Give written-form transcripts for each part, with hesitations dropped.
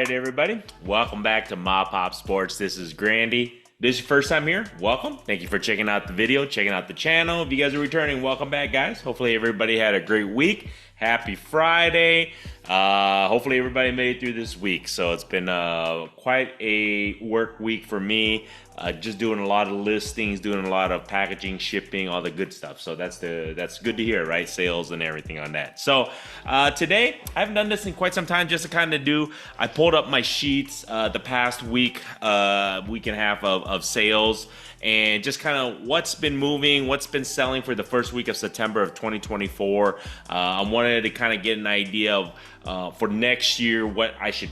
right, everybody. Welcome back to MAPOP Sports. This is Grandy. This is your first time here. Welcome. Thank you for checking out the video, checking out the channel. If you guys are returning, welcome back, guys. Hopefully everybody had a great week. Happy Friday. Hopefully everybody made it through this week. So it's been quite a work week for me. Just doing a lot of listings, doing a lot of packaging, shipping, all the good stuff. So that's good to hear, right? Sales and everything on that. So today, I haven't done this in quite some time, just to kind of I pulled up my sheets the past week, week and a half of sales, and just kind of what's been moving, what's been selling for the first week of September of 2024. I wanted to kind of get an idea of for next year what I should,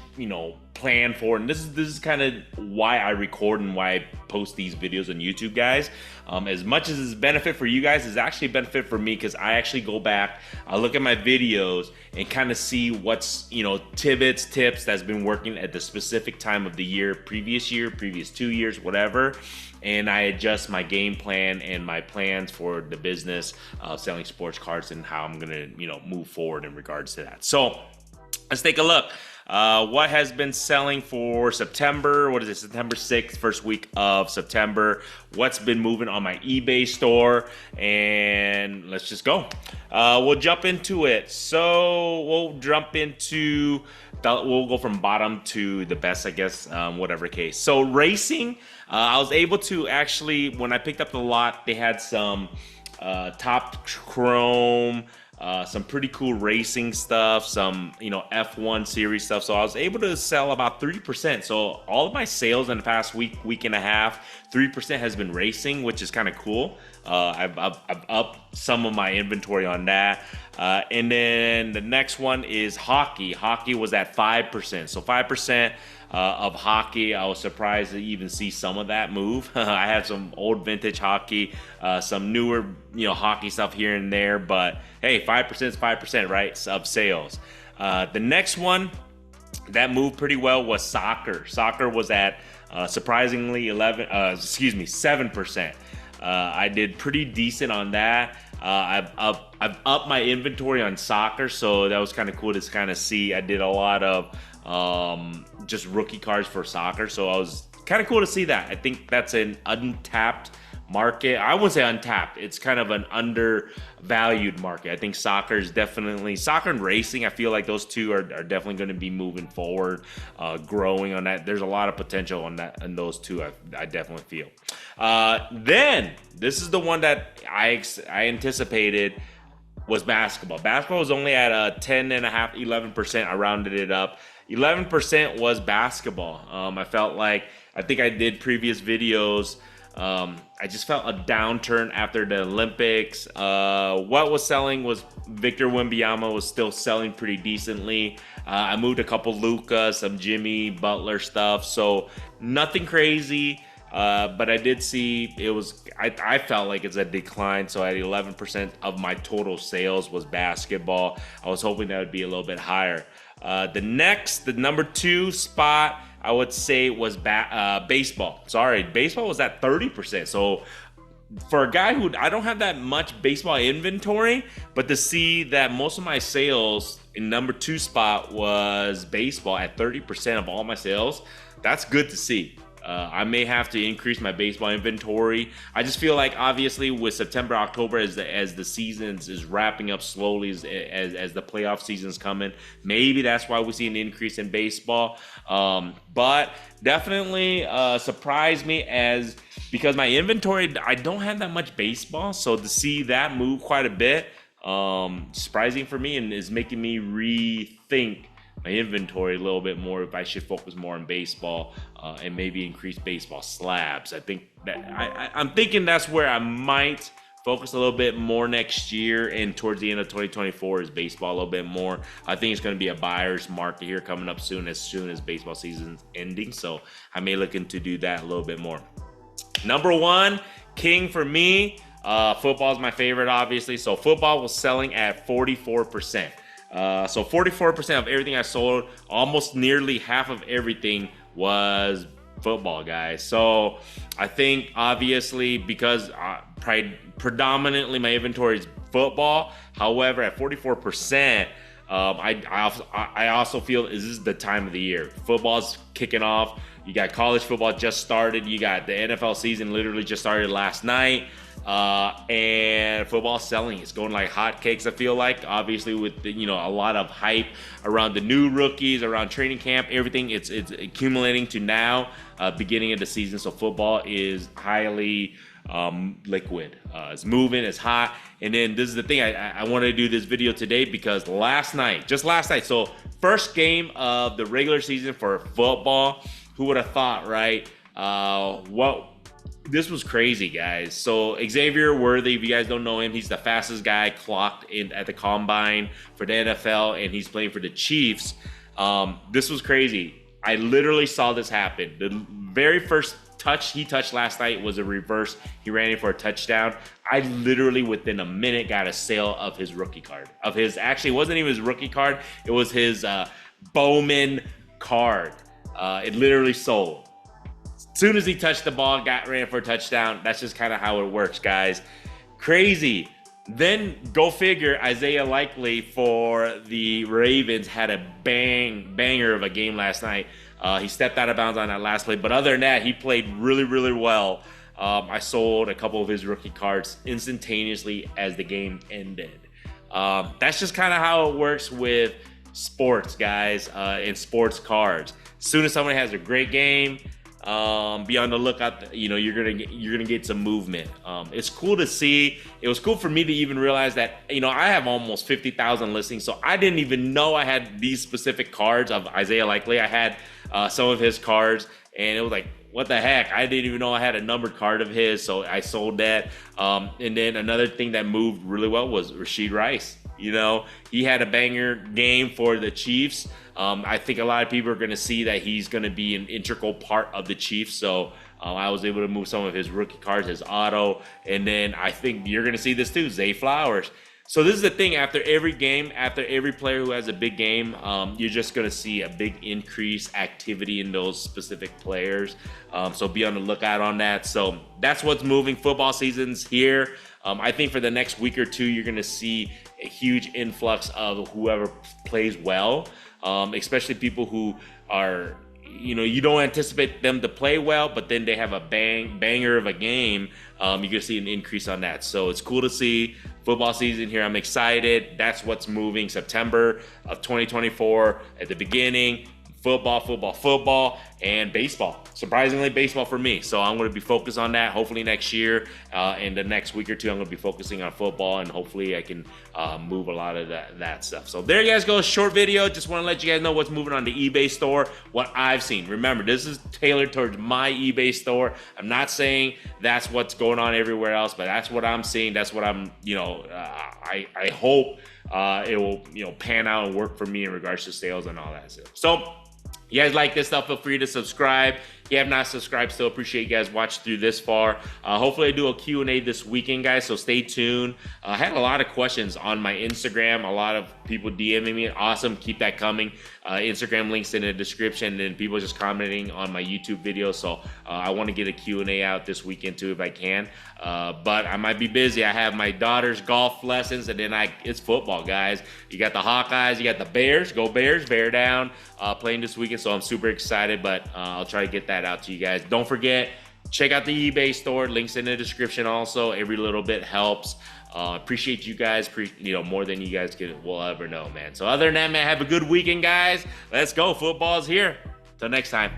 plan for. And this is kind of why I record and why I post these videos on YouTube, guys. As much as it's benefit for you guys, it's actually a benefit for me, because I actually go back, I look at my videos and kind of see what's, tips that's been working at the specific time of the year, previous 2 years, whatever. And I adjust my game plan and my plans for the business of selling sports cards and how I'm gonna, move forward in regards to that. So let's take a look. What has been selling for September? What is it? September 6th, first week of September. What's been moving on my eBay store? And let's just go. We'll jump into it. So we'll go from bottom to the best, I guess, whatever case. So racing, I was able to actually, when I picked up the lot, they had some top chrome, some pretty cool racing stuff, some F1 series stuff. So I was able to sell about 3%. So all of my sales in the past week and a half, 3% has been racing, which is kind of cool. I've upped some of my inventory on that. And then the next one is hockey. Hockey was at 5%. So 5% of hockey. I was surprised to even see some of that move. I had some old vintage hockey, some newer, hockey stuff here and there. But hey, 5% is 5%, right? Of sales. The next one that moved pretty well was soccer. Soccer was at surprisingly 7%. I did pretty decent on that. I've upped my inventory on soccer, so that was kind of cool to kind of see. I did a lot of just rookie cards for soccer, so I was kind of cool to see that. I think that's an untapped market. I wouldn't say untapped. It's kind of an undervalued market. I think soccer and racing, I feel like those two are definitely going to be moving forward, growing on that. There's a lot of potential on that, and those two I definitely feel. Then this is the one that I anticipated was basketball. Basketball was only at a 10.5%, 11%. I rounded it up. 11% was basketball. I think I did previous videos. I just felt a downturn after the Olympics. What was selling was Victor Wembanyama was still selling pretty decently. I moved a couple Luka, some Jimmy Butler stuff. So nothing crazy. But I did see I felt like it's a decline. So at 11% of my total sales was basketball. I was hoping that would be a little bit higher. The number 2 spot, I would say, was baseball. Sorry, baseball was at 30%. So for a guy who, I don't have that much baseball inventory, but to see that most of my sales in number 2 spot was baseball at 30% of all my sales, that's good to see. I may have to increase my baseball inventory. I just feel like, obviously, with September, October, as the seasons is wrapping up slowly, as the playoff season's coming, maybe that's why we see an increase in baseball. But definitely surprised me, because my inventory, I don't have that much baseball, so to see that move quite a bit, surprising for me, and is making me rethink my inventory a little bit more, if I should focus more on baseball and maybe increase baseball slabs. I think that I'm thinking that's where I might focus a little bit more next year, and towards the end of 2024 is baseball a little bit more. I think it's going to be a buyer's market here coming up soon as baseball season's ending. So I may look into do that a little bit more. Number 1, king for me, football is my favorite, obviously. So football was selling at 44%. So 44% of everything I sold, almost nearly half of everything was football, guys. So I think, obviously, because predominantly my inventory is football, however, at 44%, I also feel this is the time of the year. Football's kicking off. You got college football just started. You got the NFL season literally just started last night. And football selling is going like hotcakes, I feel like. Obviously with the, a lot of hype around the new rookies, around training camp, everything, it's accumulating to now, beginning of the season. So football is highly liquid. It's moving, it's hot. And then this is the thing, I wanted to do this video today because just last night, so first game of the regular season for football. Who would have thought, right? This was crazy, guys. So Xavier Worthy, if you guys don't know him, he's the fastest guy clocked in at the combine for the NFL, and he's playing for the Chiefs. This was crazy. I literally saw this happen. The very first touch he touched last night was a reverse. He ran in for a touchdown. I literally within a minute got a sale of his rookie card. Actually, it wasn't even his rookie card. It was his Bowman card. It literally sold. As soon as he touched the ball, ran for a touchdown. That's just kind of how it works, guys. Crazy. Then go figure, Isaiah Likely for the Ravens had a banger of a game last night. He stepped out of bounds on that last play, but other than that, he played really, really well. I sold a couple of his rookie cards instantaneously as the game ended. That's just kind of how it works with sports, guys, and sports cards. As soon as somebody has a great game, be on the lookout. You're gonna get some movement. It's cool to see. It was cool for me to even realize that I have almost 50,000 listings, so I didn't even know I had these specific cards of Isaiah Likely. I had some of his cards, and it was like, what the heck? I didn't even know I had a numbered card of his, so I sold that. And then another thing that moved really well was Rashid Rice. He had a banger game for the Chiefs. I think a lot of people are going to see that he's going to be an integral part of the Chiefs. So I was able to move some of his rookie cards, his auto. And then I think you're going to see this too, Zay Flowers. So this is the thing, after every game, after every player who has a big game, you're just going to see a big increase activity in those specific players. So be on the lookout on that. So that's what's moving. Football season's here. I think for the next week or two, you're going to see a huge influx of whoever plays well, especially people who are, you don't anticipate them to play well, but then they have a banger of a game. You're going to see an increase on that. So it's cool to see football season here. I'm excited. That's what's moving. September of 2024 at the beginning. Football, and baseball. Surprisingly, baseball for me. So I'm going to be focused on that. Hopefully next year, in the next week or two, I'm going to be focusing on football, and hopefully I can move a lot of that stuff. So there you guys go. Short video. Just want to let you guys know what's moving on the eBay store, what I've seen. Remember, this is tailored towards my eBay store. I'm not saying that's what's going on everywhere else, but that's what I'm seeing. That's what I'm, I hope it will, pan out and work for me in regards to sales and all that stuff. So, you guys like this stuff, feel free to subscribe. If you have not subscribed, still appreciate you guys watching through this far. Hopefully I do a Q&A this weekend, guys, so stay tuned. I had a lot of questions on my Instagram, a lot of people DMing me. Awesome, keep that coming. Instagram links in the description, and people just commenting on my YouTube video. So I want to get a Q&A out this weekend too if I can. But I might be busy. I have my daughter's golf lessons, and then it's football, guys. You got the Hawkeyes, you got the Bears. Go Bears, bear down, playing this weekend. So I'm super excited, but I'll try to get that out to you guys. Don't forget, check out the eBay store. Links in the description also. Every little bit helps. Appreciate you guys, more than you guys will ever know, man. So other than that, man, have a good weekend, guys. Let's go. Football's here. Till next time.